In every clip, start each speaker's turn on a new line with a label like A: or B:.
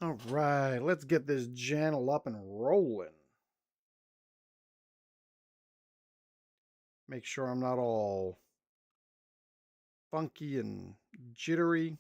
A: All right, let's get this channel up and rolling. Make sure I'm not all funky and jittery.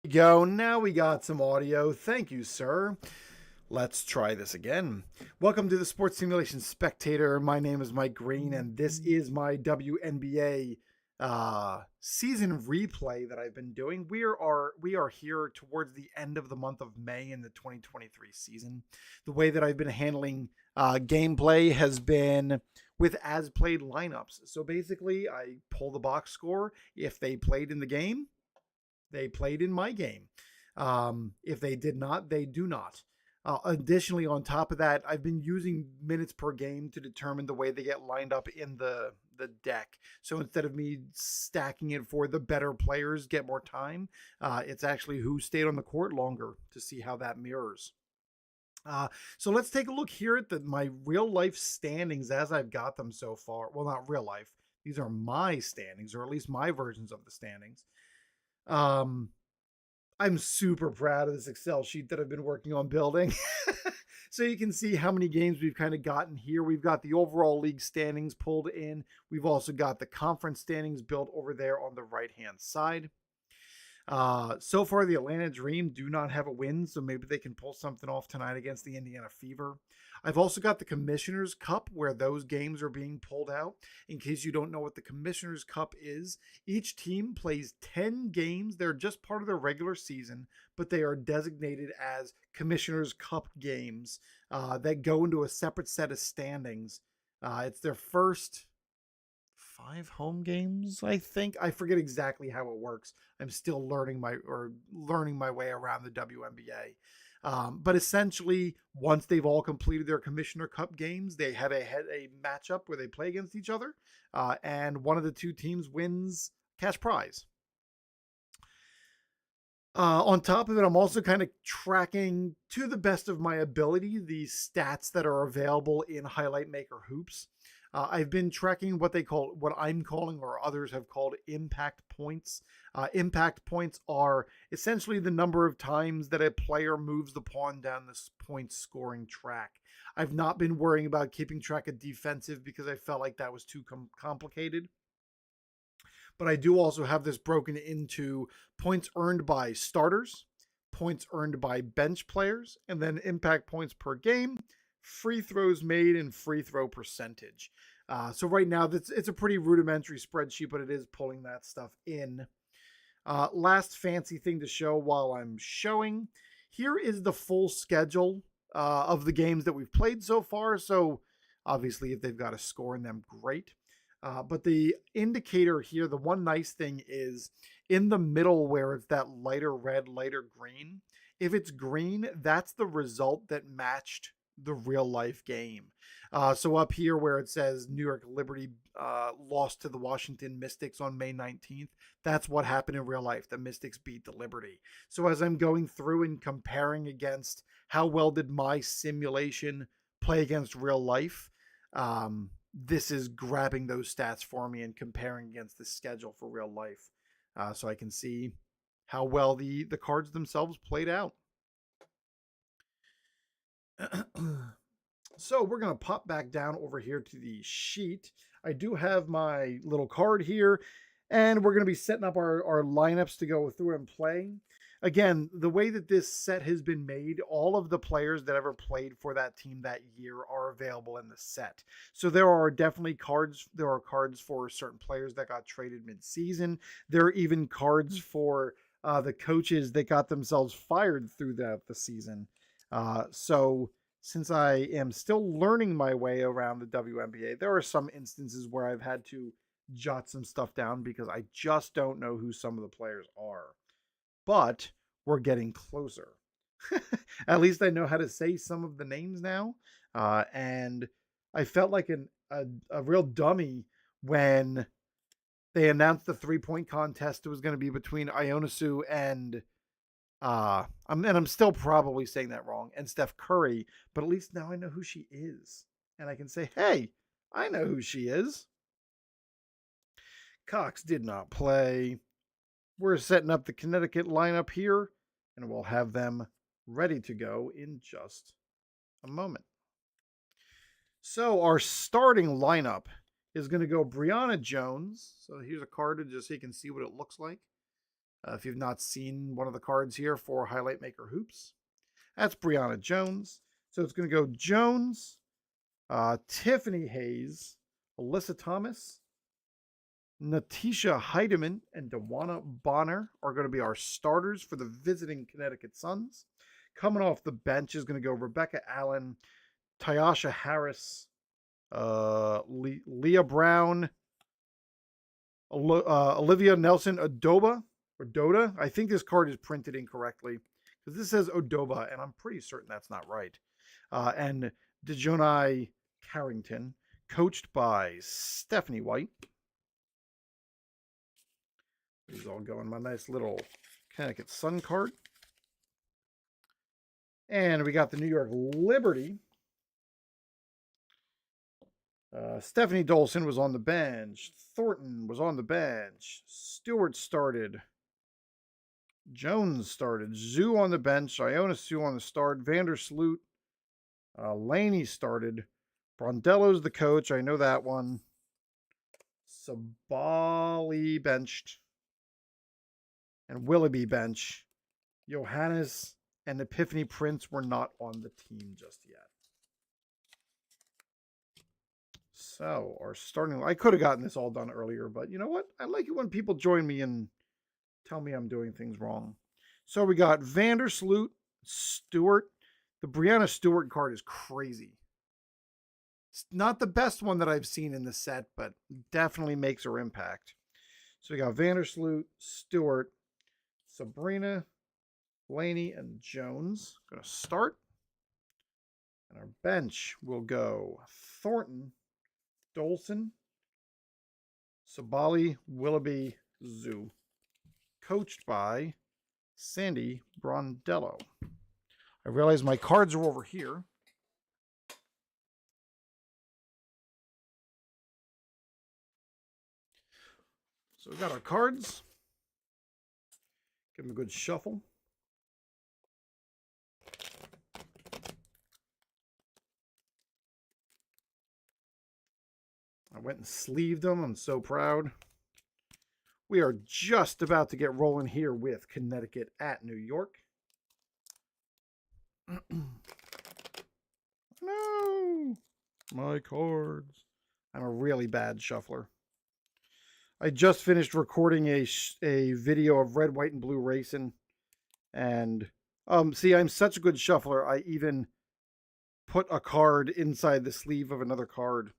A: Go. Now we got some audio. Thank you, sir. Let's try this again. Welcome to the Sports Simulation Spectator. My name is Mike Green, and this is my WNBA season replay that I've been doing. We are here towards the end of the month of May in the 2023 season. The way that I've been handling gameplay has been with as played lineups. So basically, I pull the box score. If they played in the game, they played in my game. If they did not, they do not. Additionally, on top of that, I've been using minutes per game to determine the way they get lined up in the deck. So instead of me stacking it for the better players get more time, it's actually who stayed on the court longer to see how that mirrors. So let's take a look here at my real life standings as I've got them so far. Well, not real life. These are my standings, or at least my versions of the standings. I'm super proud of this Excel sheet that I've been working on building. So you can see how many games we've kind of gotten here. We've got the overall league standings pulled in. We've also got the conference standings built over there on the right-hand side. So far, the Atlanta Dream do not have a win, so maybe they can pull something off tonight against the Indiana Fever. I've also got the Commissioner's Cup, where those games are being pulled out. In case you don't know what the Commissioner's Cup is, each team plays 10 games. They're just part of their regular season, but they are designated as Commissioner's Cup games that go into a separate set of standings. It's their first 5 home games, I think. I forget exactly how it works. I'm still learning my way around the WNBA. But essentially, once they've all completed their Commissioner Cup games, they have a matchup where they play against each other, and one of the two teams wins cash prize. On top of it, I'm also kind of tracking, to the best of my ability, the stats that are available in Hightlight Maker Hoopes. I've been tracking what I'm calling, or others have called, impact points. Impact points are essentially the number of times that a player moves the pawn down this point scoring track. I've not been worrying about keeping track of defensive because I felt like that was too complicated. But I do also have this broken into points earned by starters, points earned by bench players, and then impact points per game, free throws made, and free throw percentage. So right now, it's a pretty rudimentary spreadsheet, but it is pulling that stuff in. Last fancy thing to show while I'm showing. Here is the full schedule of the games that we've played so far. So obviously, if they've got a score in them, great. But the indicator here, the one nice thing is in the middle where it's that lighter red, lighter green. If it's green, that's the result that matched the real life game. So up here where it says New York Liberty lost to the Washington Mystics on May 19th, that's what happened in real life. The Mystics beat the Liberty. So as I'm going through and comparing against how well did my simulation play against real life, this is grabbing those stats for me and comparing against the schedule for real life. So I can see how well the cards themselves played out. So we're going to pop back down over here to the sheet. I do have my little card here, and we're going to be setting up our lineups to go through and play. Again, the way that this set has been made, all of the players that ever played for that team that year are available in the set. So there are definitely cards. There are cards for certain players that got traded mid-season. There are even cards for the coaches that got themselves fired throughout the season. So since I am still learning my way around the WNBA, there are some instances where I've had to jot some stuff down because I just don't know who some of the players are. But we're getting closer. At least I know how to say some of the names now. And I felt like a real dummy when they announced the 3-point contest. It was going to be between Ionescu and I'm still probably saying that wrong, and Steph Curry, but at least now I know who she is. And I can say, hey, I know who she is. Cox did not play. We're setting up the Connecticut lineup here, and we'll have them ready to go in just a moment. So our starting lineup is going to go Brianna Jones. So here's a card just so you can see what it looks like. If you've not seen one of the cards here for Hightlight Maker Hoopes, that's Brianna Jones. So it's going to go Jones, Tiffany Hayes, Alyssa Thomas, Natisha Heidemann, and Dewana Bonner are going to be our starters for the visiting Connecticut Suns. Coming off the bench is going to go Rebecca Allen, Tyasha Harris, Leah Brown, Olivia Nelson Odoba. Or Doda. I think this card is printed incorrectly because this says Odoba, and I'm pretty certain that's not right. And Dejonai Carrington, coached by Stephanie White. These all go in my nice little Connecticut Sun card. And we got the New York Liberty. Stephanie Dolson was on the bench. Thornton was on the bench. Stewart started. Jones started. Zoo on the bench. Ionescu on the start. Vandersloot. Laney started. Brondello's the coach. I know that one. Sabali benched. And Willoughby bench. Johannes and Epiphany Prince were not on the team just yet. So our starting, I could have gotten this all done earlier, but you know what? I like it when people join me and tell me I'm doing things wrong. So we got Vandersloot, Stewart. The Brianna Stewart card is crazy. It's not the best one that I've seen in the set, but definitely makes her impact. So we got Vandersloot, Stewart, Sabrina, Laney, and Jones. Going to start. And our bench will go Thornton, Dolson, Sabali, Willoughby, Zoo. Coached by Sandy Brondello. I realize my cards are over here. So we got our cards. Give them a good shuffle. I went and sleeved them. I'm so proud. We are just about to get rolling here with Connecticut at New York. No! My cards. I'm a really bad shuffler. I just finished recording a video of red, white, and blue racing. And, see, I'm such a good shuffler, I even put a card inside the sleeve of another card.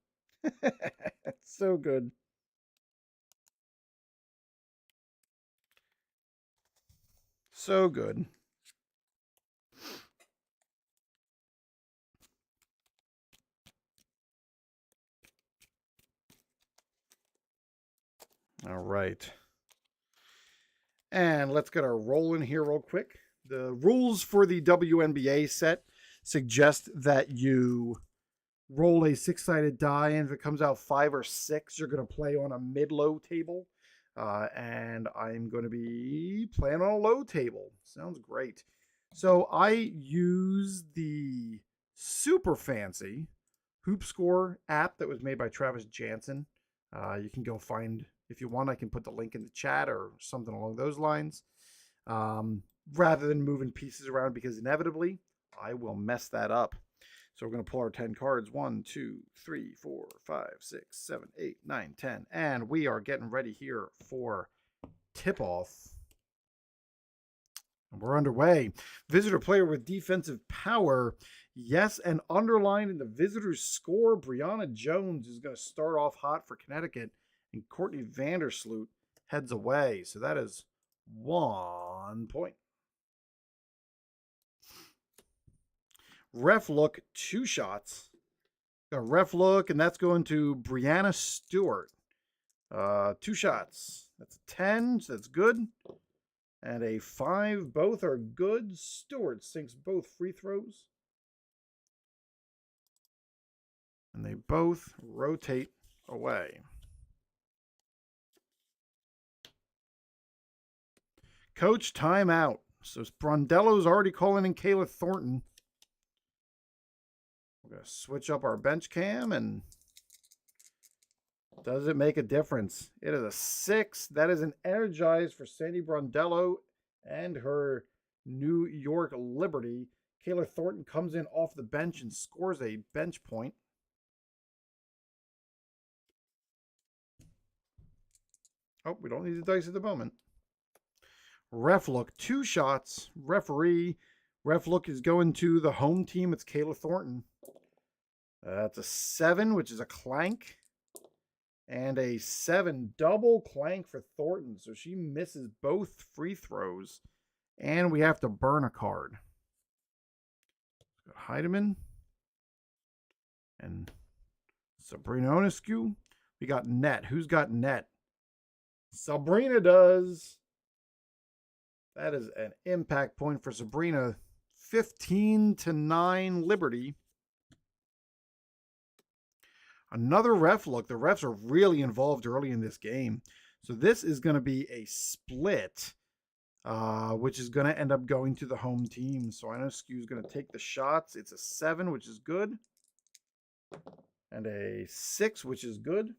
A: It's so good. So good. All right. And let's get our roll in here real quick. The rules for the WNBA set suggest that you roll a 6-sided die, and if it comes out 5 or 6, you're going to play on a mid-low table. And I'm going to be playing on a low table. Sounds great. So I use the super fancy Hoop Score app that was made by Travis Jansen. You can go find, if you want, I can put the link in the chat or something along those lines. Rather than moving pieces around, because inevitably I will mess that up. So we're going to pull our 10 cards. 1, 2, 3, 4, 5, 6, 7, 8, 9, 10. And we are getting ready here for tip-off. And we're underway. Visitor player with defensive power. Yes, and underlined in the visitor's score, Brianna Jones is going to start off hot for Connecticut. And Courtney Vandersloot heads away. So that is 1 point. Ref look, 2 shots. A ref look, and that's going to Brianna Stewart. 2 shots. That's a 10, so that's good. And a 5, both are good. Stewart sinks both free throws. And they both rotate away. Coach, timeout. So Brondello's already calling in Kayla Thornton. We're going to switch up our bench cam, and does it make a difference? It is a 6. That is an energize for Sandy Brondello and her New York Liberty. Kayla Thornton comes in off the bench and scores a bench point. Oh, we don't need the dice at the moment. Ref look, 2 shots. Referee. Ref look is going to the home team. It's Kayla Thornton. That's a 7, which is a clank. And a 7 double clank for Thornton. So she misses both free throws. And we have to burn a card. Heidemann. And Sabrina Ionescu. We got net. Who's got net? Sabrina does. That is an impact point for Sabrina. 15-9 Liberty. Another ref look. The refs are really involved early in this game. So this is going to be a split, which is going to end up going to the home team. So Ionescu is going to take the shots. It's a 7, which is good. And a 6, which is good.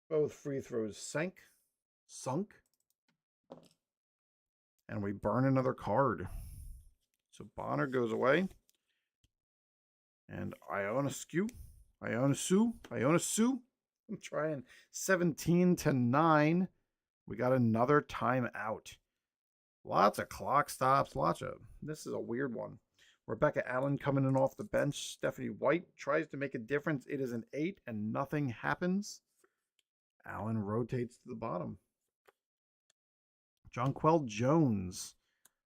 A: Both free throws sunk. And we burn another card. So Bonner goes away. And Ionescu. I'm trying. 17-9. We got another timeout. Lots of clock stops. This is a weird one. Rebecca Allen coming in off the bench. Stephanie White tries to make a difference. It is an 8 and nothing happens. Allen rotates to the bottom. Jonquel Jones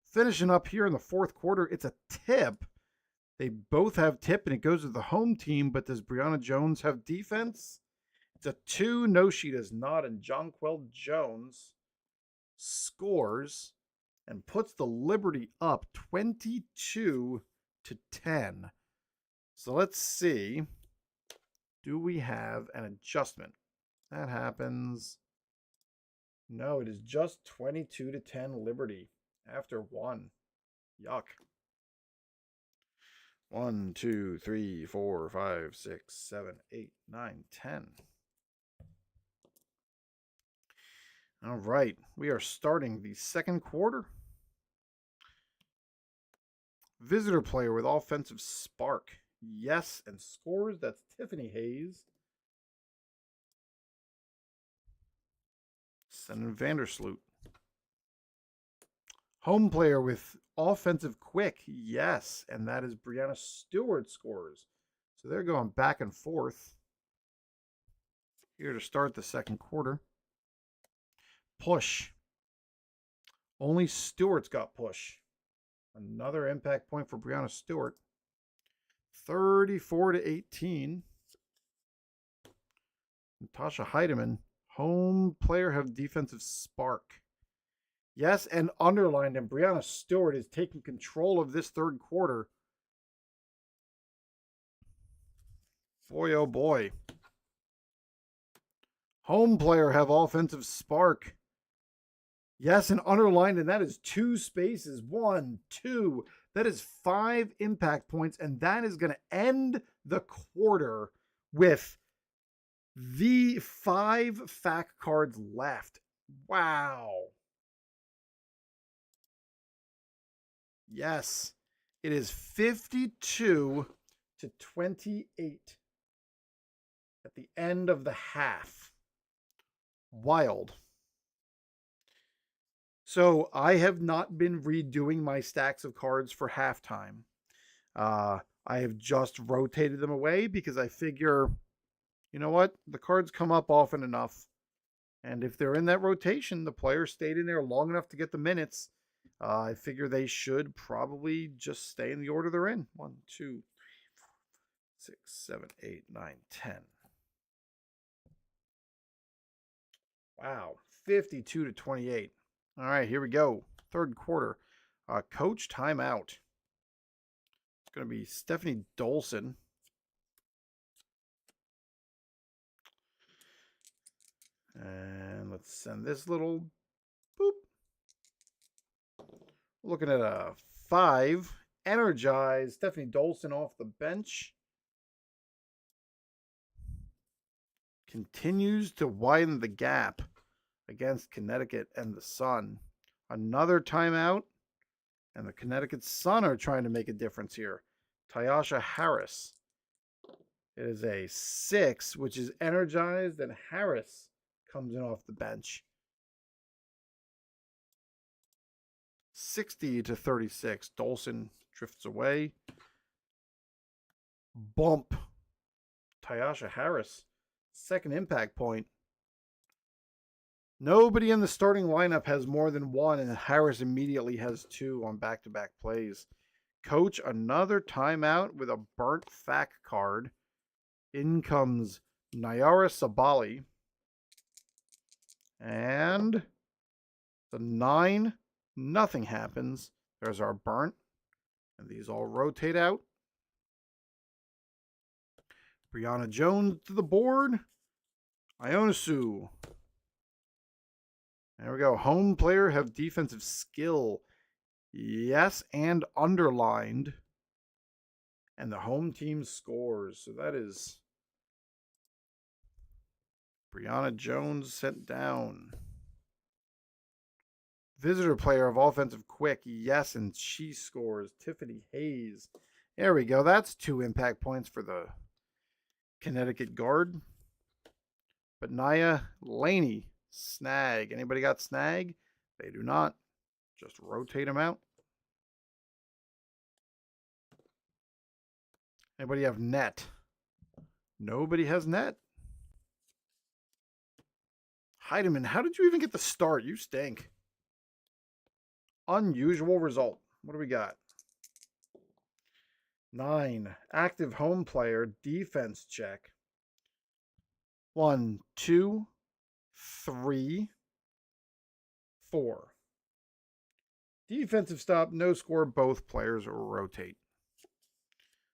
A: finishing up here in the 4th quarter. It's a tip. They both have tip, and it goes to the home team, but does Brianna Jones have defense? It's a 2. No, she does not, and Jonquel Jones scores and puts the Liberty up 22-10. So let's see. Do we have an adjustment? That happens. No, it is just 22-10 Liberty after 1. Yuck. 1, 2, 3, 4, 5, 6, 7, 8, 9, 10. All right, we are starting the 2nd quarter. Visitor player with offensive spark. Yes, and scores. That's Tiffany Hayes. Sending Vandersloot. Home player with offensive quick. Yes, and that is Brianna Stewart scores. So they're going back and forth here to start the 2nd quarter. Push. Only Stewart's got push. Another impact point for Brianna Stewart. 34-18. Natasha Heidemann. Home player have defensive spark. Yes, and underlined, and Brianna Stewart is taking control of this 3rd quarter. Boy, oh boy. Home player have offensive spark. Yes, and underlined, and that is 2 spaces. 1, 2. That is 5 impact points, and that is going to end the quarter with the 5 FAQ cards left. Wow. Yes, it is 52 to 28 at the end of the half. Wild. So I have not been redoing my stacks of cards for halftime. I have just rotated them away because I figure, you know what? The cards come up often enough. And if they're in that rotation, the players stayed in there long enough to get the minutes. I figure they should probably just stay in the order they're in. 1, 2, 6, 7, 8, 9, 10. Wow. 52 to 28. All right, here we go. Third quarter. Coach timeout. It's going to be Stephanie Dolson. And let's send this little boop. Looking at a 5. Energized. Stephanie Dolson off the bench. Continues to widen the gap against Connecticut and the Sun. Another timeout. And the Connecticut Sun are trying to make a difference here. Tyasha Harris. It is a 6, which is energized, and Harris comes in off the bench. 60 to 36. Dolson drifts away. Bump. Tyasha Harris. Second impact point. Nobody in the starting lineup has more than 1, and Harris immediately has 2 on back-to-back plays. Coach, another timeout with a burnt FAQ card. In comes Nayara Sabali. And the 9, nothing happens. There's our burnt. And these all rotate out. Brianna Jones to the board. Ionescu. There we go. Home player have defensive skill. Yes, and underlined. And the home team scores. So that is Brianna Jones sent down. Visitor player of offensive quick. Yes, and she scores. Tiffany Hayes. There we go. That's 2 impact points for the Connecticut guard. But Nia Laney. Snag. Anybody got snag? They do not. Just rotate them out. Anybody have net? Nobody has net. Heidemann, how did you even get the start? You stink. Unusual result. What do we got? 9. Active home player. Defense check. 1, 2, 3, 4. Defensive stop, no score. Both players rotate.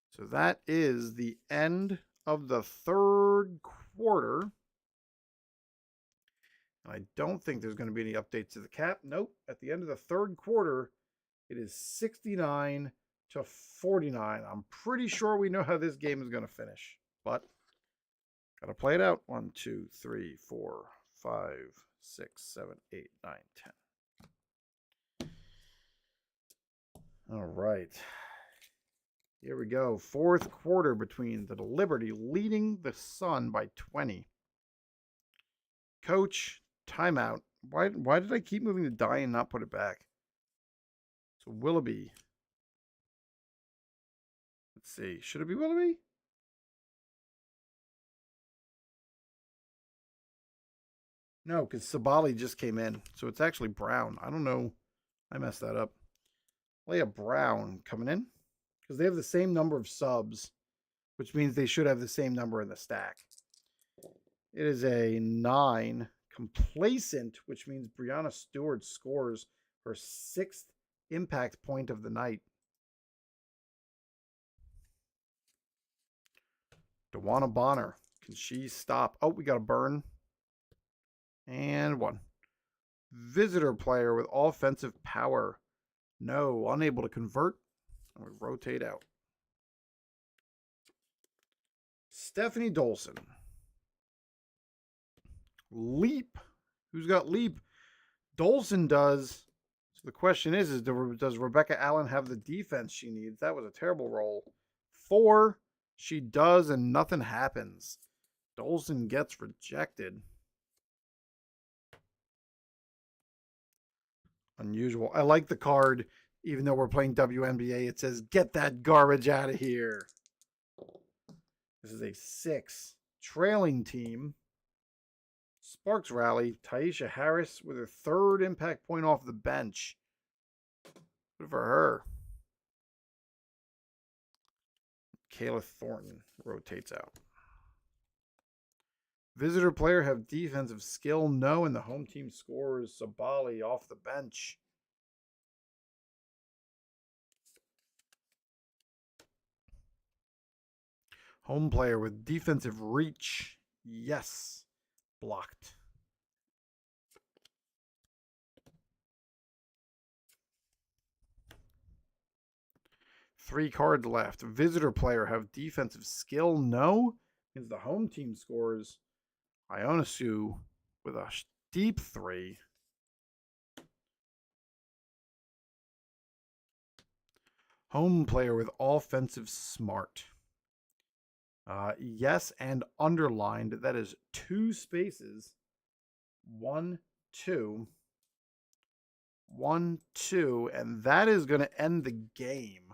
A: So that is the end of the third quarter. I don't think there's going to be any updates to the cap. Nope. At the end of the third quarter, it is 69 to 49. I'm pretty sure we know how this game is going to finish, but got to play it out. 1, 2, 3, 4, 5, 6, 7, 8, 9, 10. All right. Here we go. Fourth quarter between the Liberty leading the Sun by 20. Coach, timeout. Why did I keep moving the die and not put it back? So Willoughby. Let's see. Should it be Willoughby? No, because Sabali just came in. So it's actually Brown. I don't know. I messed that up. Leah Brown coming in. Because they have the same number of subs, which means they should have the same number in the stack. It is a 9. Complacent, which means Brianna Stewart scores her 6th impact point of the night. Dewana Bonner. Can she stop? Oh, we got a burn. And 1. Visitor player with offensive power. No, unable to convert. And we rotate out. Stephanie Dolson. Leap. Who's got leap? Dolson does. So the question is does Rebecca Allen have the defense she needs? That was a terrible roll. 4. She does, and nothing happens. Dolson gets rejected. Unusual. I like the card, even though we're playing WNBA. It says, get that garbage out of here. This is a 6. Trailing team. Sparks rally. Taisha Harris with her 3rd impact point off the bench. Good for her. Kayla Thornton rotates out. Visitor player have defensive skill? No, and the home team scores Sabali off the bench. Home player with defensive reach? Yes. Blocked. Three cards left. Visitor player have defensive skill? No. Means the home team scores Ionescu with a deep 3. Home player with offensive smart. Yes, and underlined. That is 2 spaces. 1, 2. 1, 2. And that is going to end the game.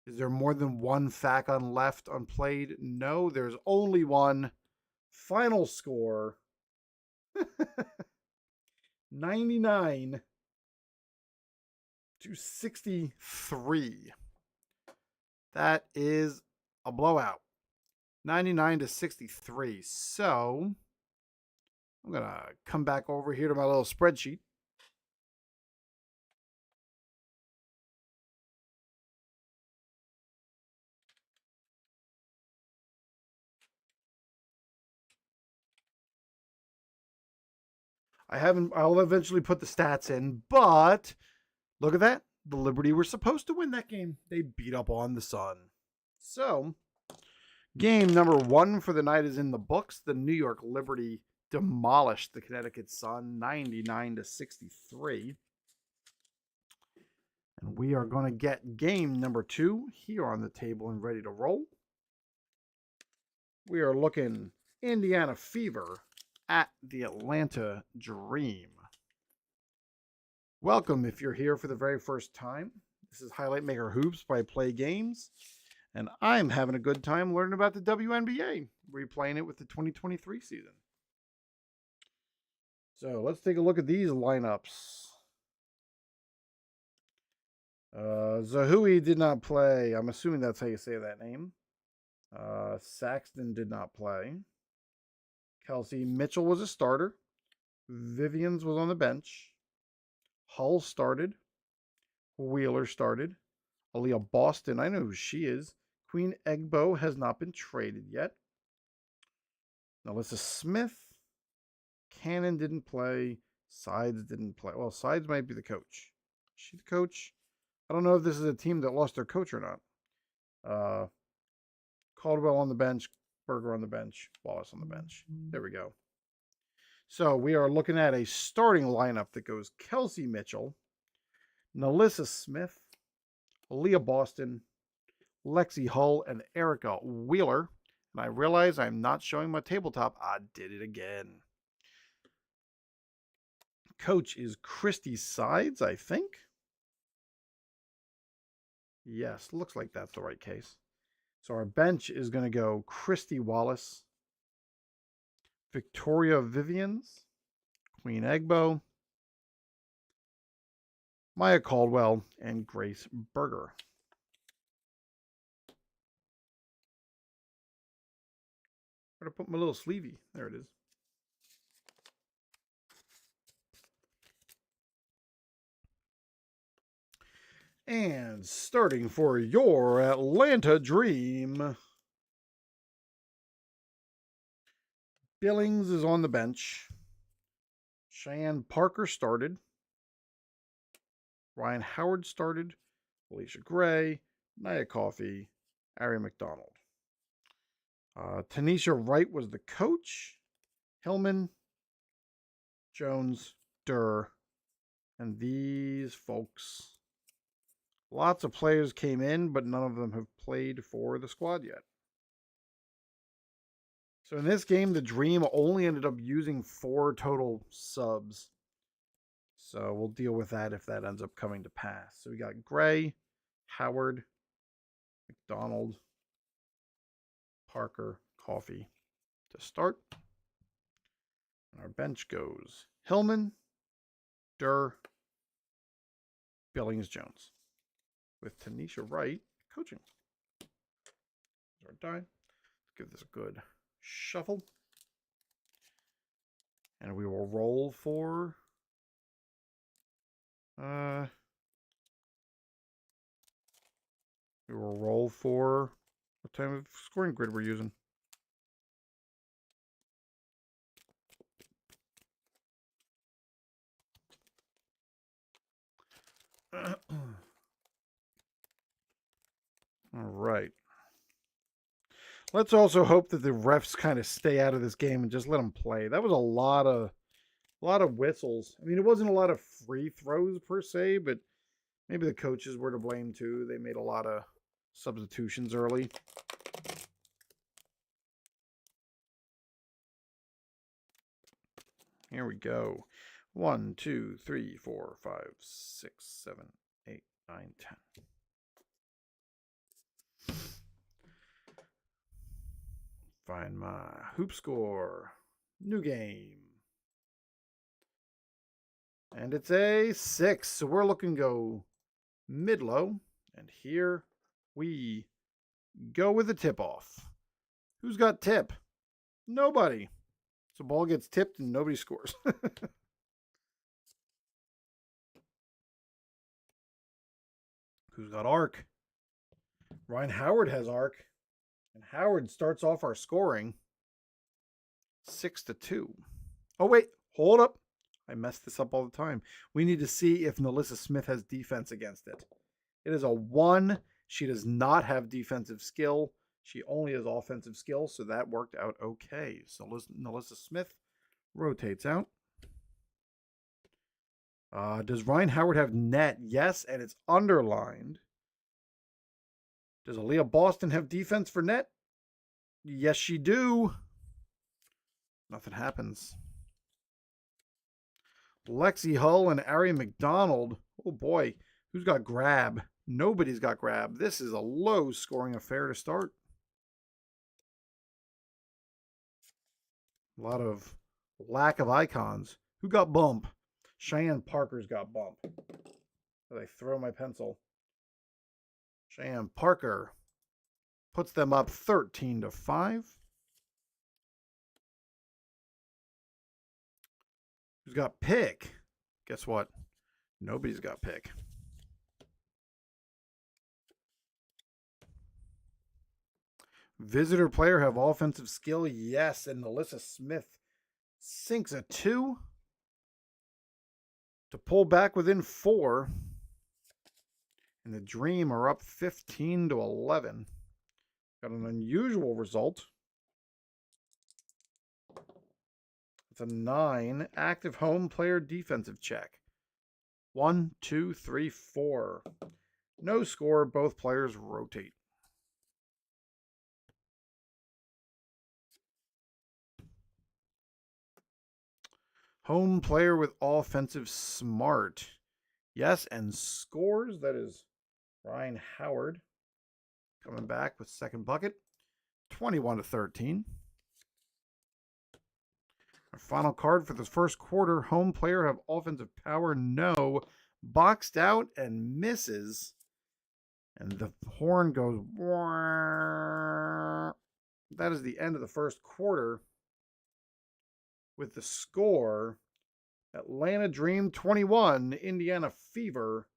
A: Is there more than one Facon left unplayed? No, there's only one. Final score 99 to 63. That is a blowout. 99 to 63. So I'm going to come back over here to my little spreadsheet. I'll eventually put the stats in, but look at that. The Liberty were supposed to win that game. They beat up on the Sun. So, game number 1 for the night is in the books. The New York Liberty demolished the Connecticut Sun 99 to 63. And we are going to get game number 2 here on the table and ready to roll. We are looking Indiana Fever at the Atlanta Dream. Welcome if you're here for the very first time. This is Hightlight Maker Hoopes by Plaay Games, and I'm having a good time learning about the WNBA, replaying it with the 2023 season. So let's take a look at these lineups. Zahui did not play. I'm assuming that's how you say that name. Saxton did not play. Kelsey Mitchell was a starter. Vivians was on the bench. Hull started. Wheeler started. Aaliyah Boston, I know who she is. Queen Egbo has not been traded yet. Alyssa Smith. Cannon didn't play. Sides didn't play. Well, Sides might be the coach. Is she the coach? I don't know if this is a team that lost their coach or not. Caldwell on the bench. Berger on the bench. Wallace on the bench. There we go. So we are looking at a starting lineup that goes Kelsey Mitchell, Nalissa Smith, Aaliyah Boston, Lexi Hull, and Erica Wheeler. And I realize I'm not showing my tabletop. I did it again. Coach is Christy Sides, I think. Yes, looks like that's the right case. So our bench is going to go Christy Wallace, Victoria Vivians, Queen Egbo, Maya Caldwell, and Grace Berger. Where to put my little sleevey? There it is. And starting for your Atlanta Dream, Billings is on the bench. Cheyenne Parker started. Ryan Howard started. Alicia Gray, Nia Coffey, Ari McDonald. Tanisha Wright was the coach. Hillman, Jones, Durr, and these folks. Lots of players came in, but none of them have played for the squad yet. So in this game, the Dream only ended up using 4 total subs. So we'll deal with that if that ends up coming to pass. So we got Gray, Howard, McDonald, Parker, Coffey to start. And our bench goes Hillman, Durr, Billings, Jones, with Tanisha Wright coaching. There's our die. Let's give this a good shuffle. And we will roll for what type of scoring grid we're using. All right. Let's also hope that the refs kind of stay out of this game and just let them play. That was a lot of whistles. I mean, it wasn't a lot of free throws per se, but maybe the coaches were to blame too. They made a lot of substitutions early. Here we go. 1, 2, 3, 4, 5, 6, 7, 8, 9, 10. Find my hoop score. New game. And it's a 6. So we're looking to go mid-low. And here we go with the tip-off. Who's got tip? Nobody. So ball gets tipped and nobody scores. Who's got arc? Ryan Howard has arc. And Howard starts off our scoring 6-2. Oh, wait. Hold up. I mess this up all the time. We need to see if Melissa Smith has defense against it. It is a 1. She does not have defensive skill. She only has offensive skill, so that worked out okay. So Melissa Smith rotates out. Does Ryan Howard have net? Yes, and it's underlined. Does Aaliyah Boston have defense for net? Yes, she do. Nothing happens. Lexi Hull and Ari McDonald. Oh boy, who's got grab? Nobody's got grab. This is a low scoring affair to start. A lot of lack of icons. Who got bump? Cheyenne Parker's got bump. I throw my pencil. Cheyenne Parker puts them up 13-5. Who's got pick? Guess what? Nobody's got pick. Visitor player have offensive skill? Yes, and Melissa Smith sinks a 2 to pull back within 4. And the Dream are up 15-11. Got an unusual result. It's a 9. Active home player defensive check. 1, 2, 3, 4. No score. Both players rotate. Home player with offensive smart. Yes, and scores. That is Ryan Howard coming back with second bucket. 21-13. Our final card for this first quarter. Home player have offensive power. No. Boxed out and misses. And the horn goes. That is the end of the first quarter. With the score, Atlanta Dream 21, Indiana Fever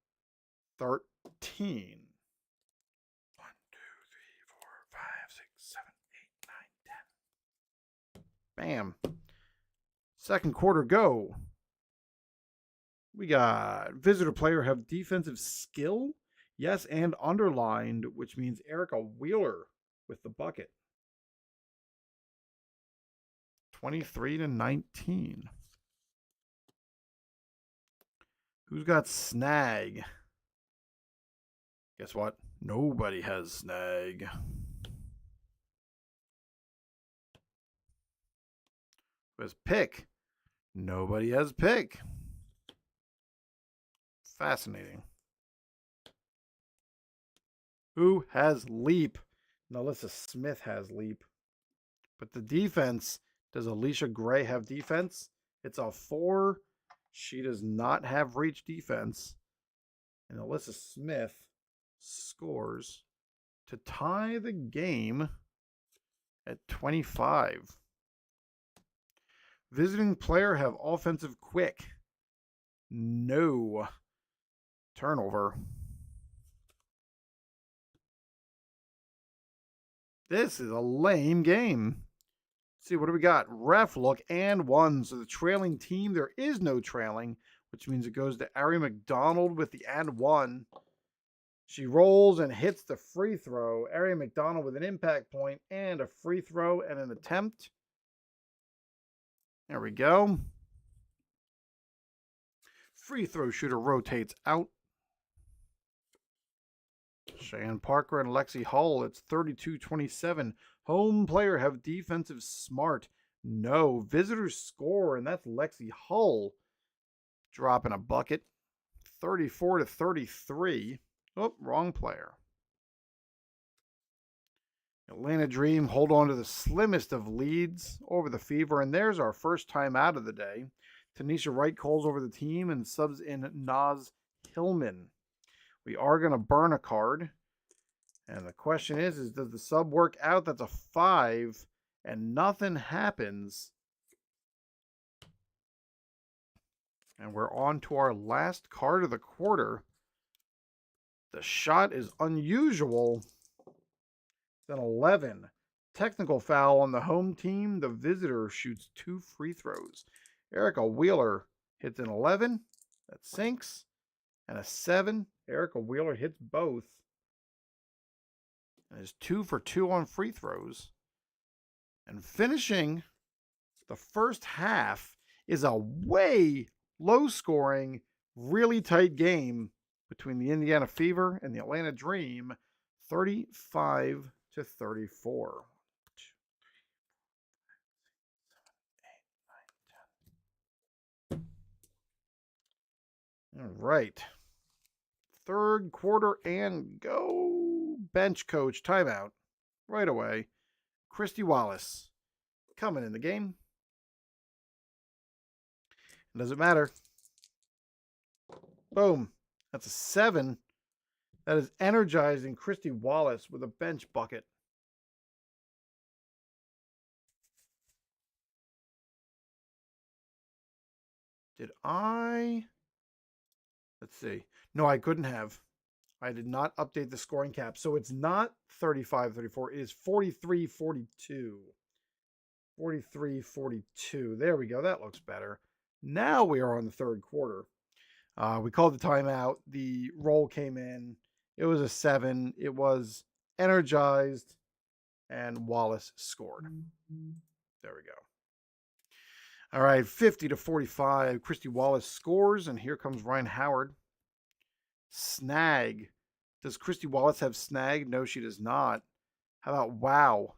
A: 13. 1, 2, 3, 4, 5, 6, 7, 8, 9, 10. Bam. Second quarter go. We got visitor player have defensive skill. Yes, and underlined, which means Erica Wheeler with the bucket. 23-19. Who's got snag? Guess what? Nobody has snag. Who has pick? Nobody has pick. Fascinating. Who has leap? Alyssa Smith has leap. But the defense, does Alicia Gray have defense? It's a 4. She does not have reach defense. And Alyssa Smith scores to tie the game at 25. Visiting player have offensive quick. No. Turnover. This is a lame game. Let's see, what do we got? Ref look and 1. So the trailing team, there is no trailing, which means it goes to Ari McDonald with the and 1. She rolls and hits the free throw. Ari McDonald with an impact point and a free throw and an attempt. There we go. Free throw shooter rotates out. Cheyenne Parker and Lexi Hull. It's 32-27. Home player have defensive smart. No. Visitors score, and that's Lexi Hull dropping a bucket. 34-33. Oh, wrong player. Atlanta Dream hold on to the slimmest of leads over the Fever, and there's our first time out of the day. Tanisha Wright calls over the team and subs in Naz Hillman. We are going to burn a card. And the question is does the sub work out? That's a 5, and nothing happens. And we're on to our last card of the quarter. The shot is unusual. It's an 11. Technical foul on the home team. The visitor shoots 2 free throws. Erica Wheeler hits an 11. That sinks. And a 7. Erica Wheeler hits both. And is 2 for 2 on free throws. And finishing the first half is a way low-scoring, really tight game between the Indiana Fever and the Atlanta Dream, 35-34. All right. Third quarter and go. Bench coach timeout right away. Christy Wallace coming in the game. It doesn't matter. Boom. That's a 7. That is energizing Christy Wallace with a bench bucket. Did I? Let's see. No, I couldn't have. I did not update the scoring cap. So it's not 35-34. It is 43-42. 43-42. There we go. That looks better. Now we are on the third quarter. We called the timeout. The roll came in. It was a 7. It was energized. And Wallace scored. There we go. All right, 50-45. Christy Wallace scores, and here comes Ryan Howard. Snag. Does Christy Wallace have snag? No, she does not. How about wow?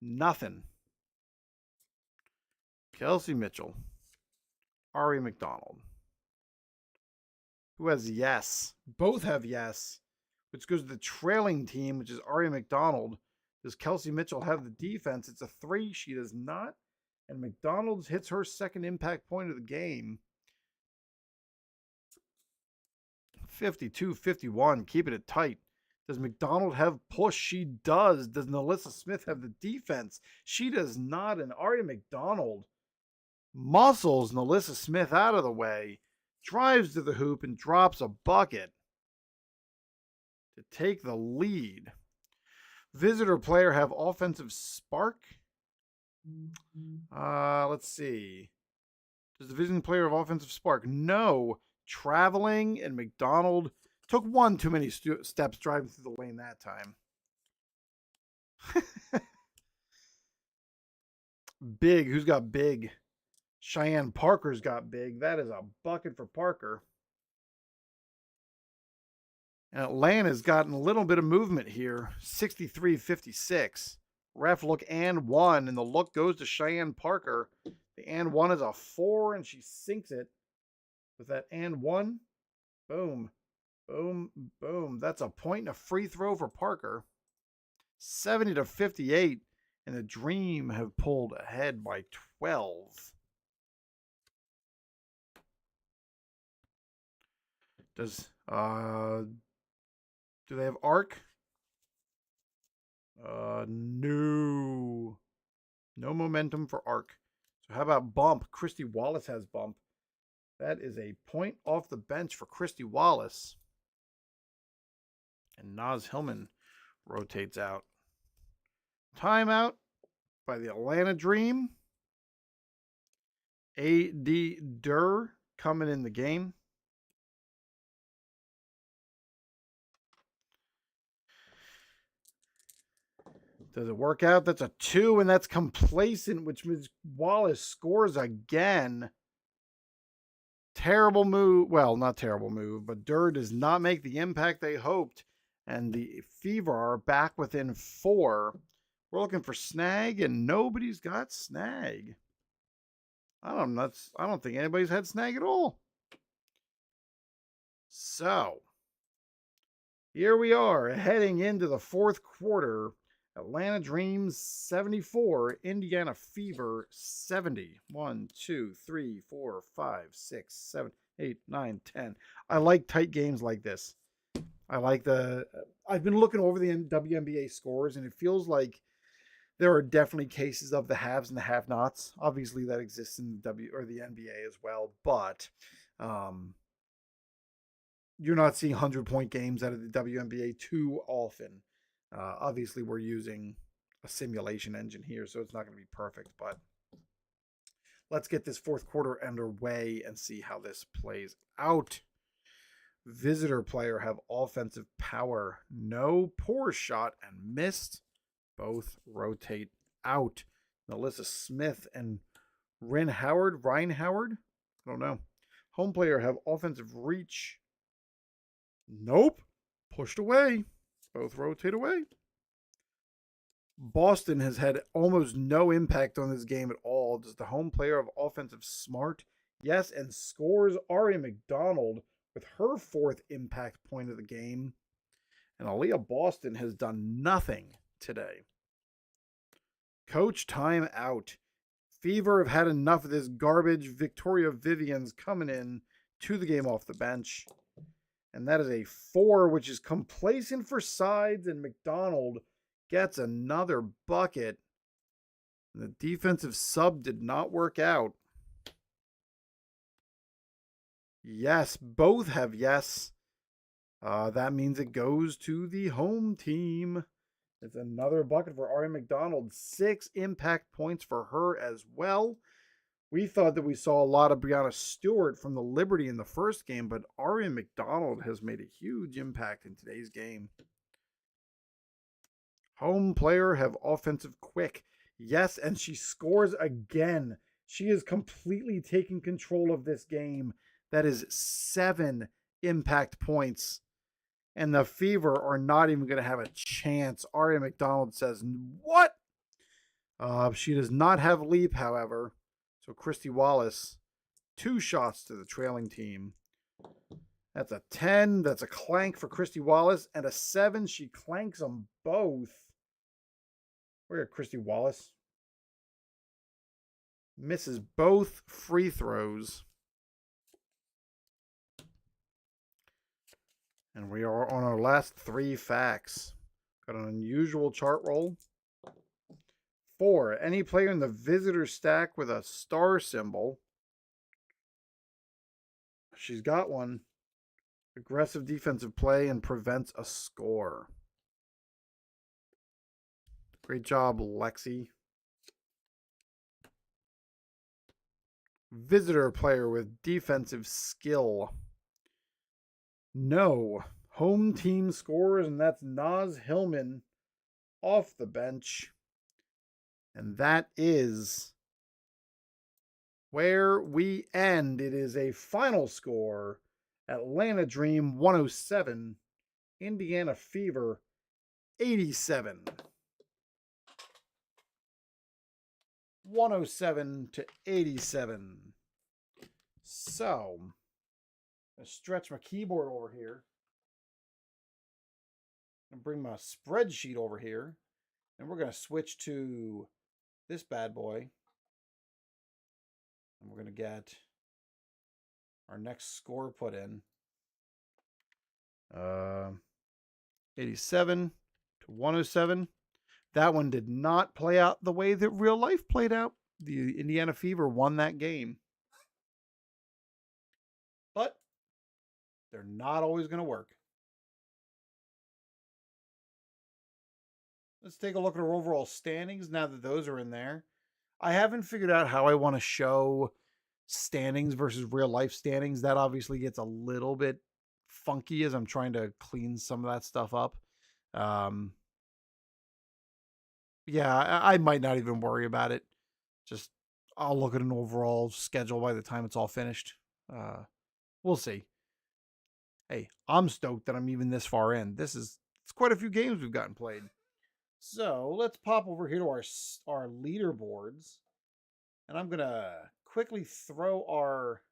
A: Nothing. Kelsey Mitchell. Ari McDonald. Who has yes? Both have yes, which goes to the trailing team, which is Ari McDonald. Does Kelsey Mitchell have the defense? It's a 3. She does not. And McDonald's hits her second impact point of the game. 52-51, keeping it tight. Does McDonald have push? She does. Does Alyssa Smith have the defense? She does not. And Ari McDonald muscles Alyssa Smith out of the way, drives to the hoop, and drops a bucket to take the lead. Visitor player have offensive spark. Let's see. Does the visiting player have offensive spark? No. Traveling and McDonald took one too many steps driving through the lane that time. Big. Who's got big? Cheyenne Parker's got big. That is a bucket for Parker. And Atlanta's gotten a little bit of movement here. 63-56. Ref look and one, and the look goes to Cheyenne Parker. The and one is a 4, and she sinks it with that and one. Boom, boom, boom. That's a point and a free throw for Parker. 70-58, and the Dream have pulled ahead by 12. Does do they have arc? No. No momentum for arc. So how about bump? Christy Wallace has bump. That is a point off the bench for Christy Wallace. And Naz Hillman rotates out. Timeout by the Atlanta Dream. A.D. Durr coming in the game. Does it work out? That's a 2, and that's complacent, which means Wallace scores again. Terrible move. Well, not terrible move, but Durr does not make the impact they hoped. And the Fever are back within 4. We're looking for snag, and nobody's got snag. I don't think anybody's had snag at all. So, here we are heading into the 4th quarter. Atlanta Dreams 74, Indiana Fever 70. 1, 2, 3, 4, 5, 6, 7, 8, 9, 10. I like tight games like this. I've been looking over the WNBA scores, and it feels like there are definitely cases of the haves and the have-nots. Obviously, that exists in the the NBA as well, but you're not seeing 100-point games out of the WNBA too often. Obviously, we're using a simulation engine here, so it's not going to be perfect, but let's get this 4th quarter underway and see how this plays out. Visitor player have offensive power. No poor shot and missed. Both rotate out. Melissa Smith and Ryan Howard. I don't know. Home player have offensive reach. Nope. Pushed away. Both rotate away. Boston has had almost no impact on this game at all. Does the home player have offensive smart? Yes, and scores Aria McDonald with her 4th impact point of the game. And Aaliyah Boston has done nothing today. Coach time out. Fever have had enough of this garbage. Victoria Vivian's coming in to the game off the bench. And that is a 4, which is complacent for sides, and McDonald gets another bucket. The defensive sub did not work out. Yes, both have yes. That means it goes to the home team. It's another bucket for Aria McDonald. 6 impact points for her as well. We thought that we saw a lot of Brianna Stewart from the Liberty in the first game, but Aria McDonald has made a huge impact in today's game. Home player have offensive quick. Yes, and she scores again. She is completely taking control of this game. That is 7 impact points. And the Fever are not even going to have a chance. Aria McDonald says, what? She does not have leap, however. So Christy Wallace, 2 shots to the trailing team. That's a 10. That's a clank for Christy Wallace. And a 7. She clanks them both. Where Christy Wallace misses both free throws. And we are on our last 3 facts. Got an unusual chart roll. 4. Any player in the visitor stack with a star symbol. She's got one. Aggressive defensive play and prevents a score. Great job, Lexi. Visitor player with defensive skill. No. Home team scores, and that's Naz Hillman off the bench. And that is where we end. It is a final score. Atlanta Dream 107. Indiana Fever 87. 107 to 87. So, I stretch my keyboard over here and bring my spreadsheet over here, and we're going to switch to this bad boy, and we're going to get our next score put in. 87 to 107. That one did not play out the way that real life played out. The Indiana Fever won that game. But they're not always going to work. Let's take a look at our overall standings now that those are in there. I haven't figured out how I want to show standings versus real life standings. That obviously gets a little bit funky as I'm trying to clean some of that stuff up. Yeah, I might not even worry about it. Just I'll look at an overall schedule by the time it's all finished. We'll see. Hey, I'm stoked that I'm even this far in. It's quite a few games we've gotten played. So let's pop over here to our leaderboards, and I'm gonna quickly throw our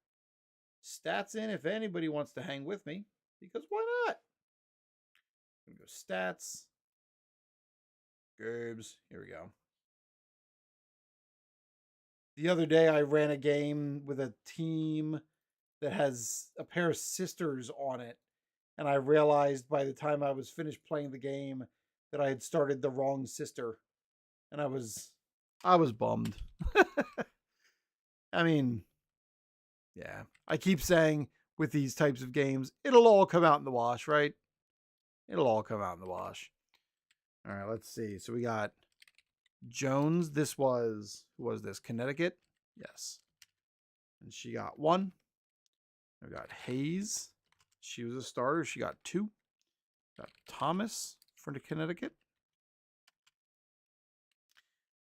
A: stats in if anybody wants to hang with me, because why not? I'm gonna go stats. Games. Here we go. The other day I ran a game with a team that has a pair of sisters on it, and I realized by the time I was finished playing the game that I had started the wrong sister, and I was bummed. I mean, yeah. I keep saying with these types of games, it'll all come out in the wash, right? It'll all come out in the wash. All right, let's see. So we got Jones. Who was this? Connecticut? Yes. And she got 1. We got Hayes. She was a starter. She got 2. Got Thomas for the Connecticut.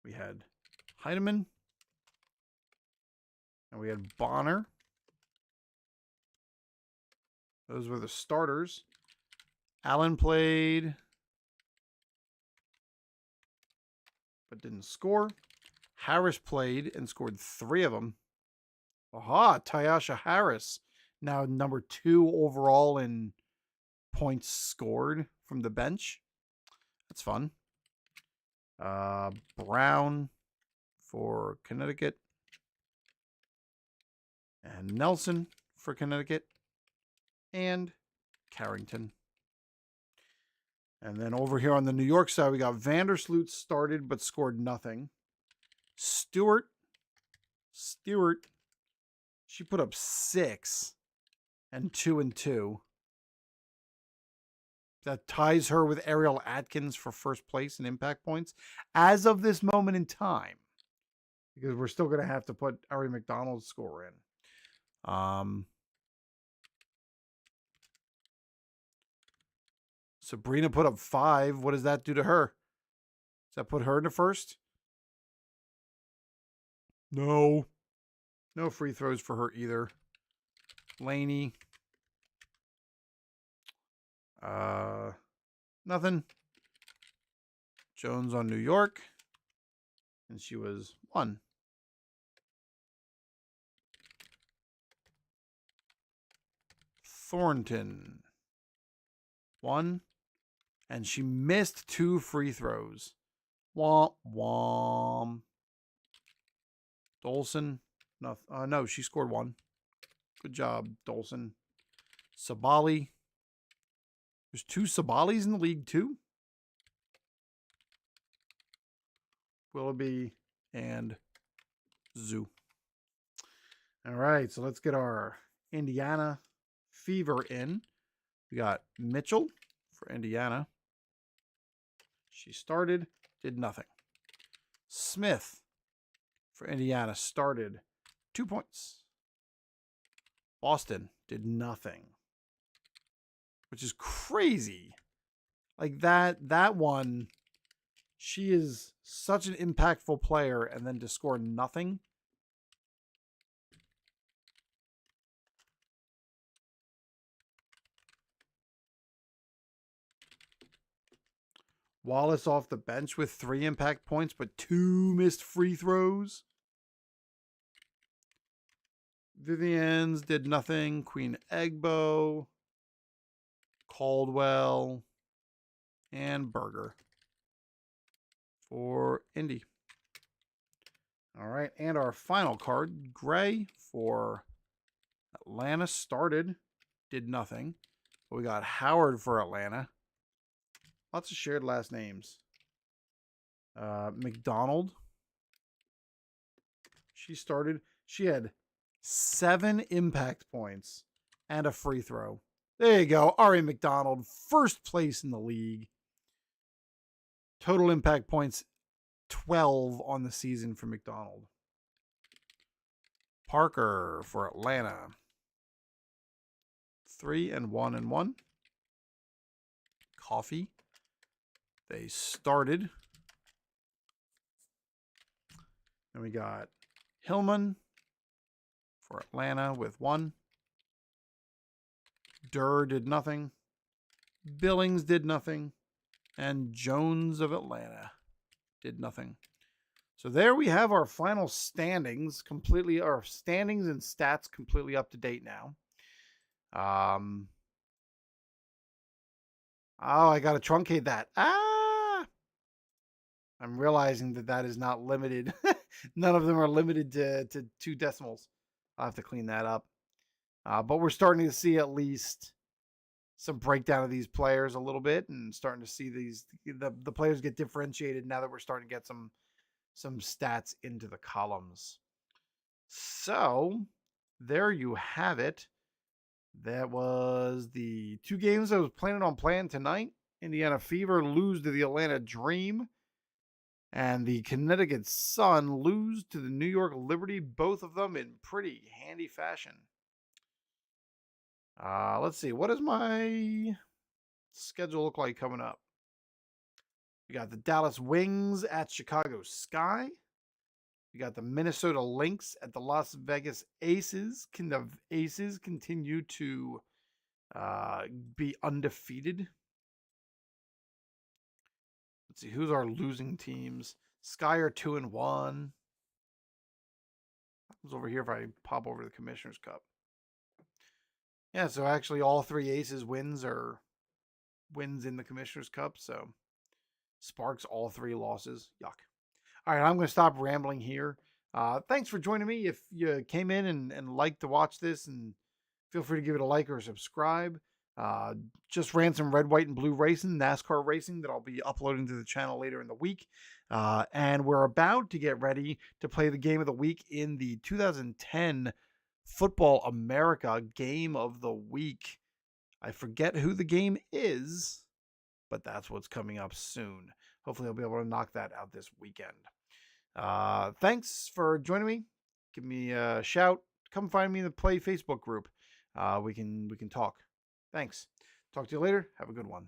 A: We had Heidemann. And we had Bonner. Those were the starters. Allen played, but didn't score. Harris played and scored 3 of them. Aha, Tyasha Harris, now number 2 overall in points scored from the bench. That's fun. Brown for Connecticut. And Nelson for Connecticut. And Carrington. And then over here on the New York side, we got Vandersloot started but scored nothing. Stewart, she put up 6 and 2 and 2. That ties her with Ariel Atkins for first place in impact points as of this moment in time, because we're still going to have to put Ari McDonald's score in. Sabrina put up 5. What does that do to her? Does that put her in the first? No. No free throws for her either. Laney. Nothing. Jones on New York. And she was 1. Thornton. 1. And she missed 2 free throws. Womp womp. Dolson. No, she scored 1. Good job, Dolson. Sabali. There's 2 Sabalis in the league too. Willoughby and Zoo. All right, so let's get our Indiana Fever in. We got Mitchell for Indiana. She started, did nothing. Smith for Indiana started 2 points. Boston did nothing, which is crazy. Like that one, she is such an impactful player, and then to score nothing. Wallace off the bench with 3 impact points, but 2 missed free throws. Vivian's did nothing. Queen Egbo, Caldwell, and Berger for Indy. All right, and our final card, Gray for Atlanta started, did nothing. But we got Howard for Atlanta. Lots of shared last names. McDonald. She started. She had 7 impact points and a free throw. There you go. Ari McDonald, first place in the league. Total impact points, 12 on the season for McDonald. Parker for Atlanta. 3-1-1. Coffee. They started. And we got Hillman for Atlanta with 1. Durr did nothing. Billings did nothing. And Jones of Atlanta did nothing. So there we have our final standings, our standings and stats completely up to date now. Oh, I got to truncate that. I'm realizing that is not limited. None of them are limited to 2 decimals. I'll have to clean that up. But we're starting to see at least some breakdown of these players a little bit, and starting to see the players get differentiated now that we're starting to get some stats into the columns. So there you have it. That was the 2 games I was planning on playing tonight. Indiana Fever lose to the Atlanta Dream, and the Connecticut Sun lose to the New York Liberty, both of them in pretty handy fashion. Let's see. What does my schedule look like coming up? We got the Dallas Wings at Chicago Sky. We got the Minnesota Lynx at the Las Vegas Aces. Can the Aces continue to be undefeated? Let's see. Who's our losing teams? Sky are 2-1. What happens over here if I pop over to the Commissioner's Cup? Yeah, so actually all 3 Aces wins are wins in the Commissioner's Cup. So Sparks, all 3 losses. Yuck. All right, I'm going to stop rambling here. Thanks for joining me. If you came in and liked to watch this, and feel free to give it a like or subscribe. Just ran some red, white, and blue racing, NASCAR racing, that I'll be uploading to the channel later in the week. And we're about to get ready to play the game of the week in the 2010 Football America Game of the Week. I forget who the game is, but that's what's coming up soon. Hopefully I'll be able to knock that out this weekend. Thanks for joining me. Give me a shout. Come find me in the Plaay Facebook group. We can talk. Thanks. Talk to you later. Have a good one.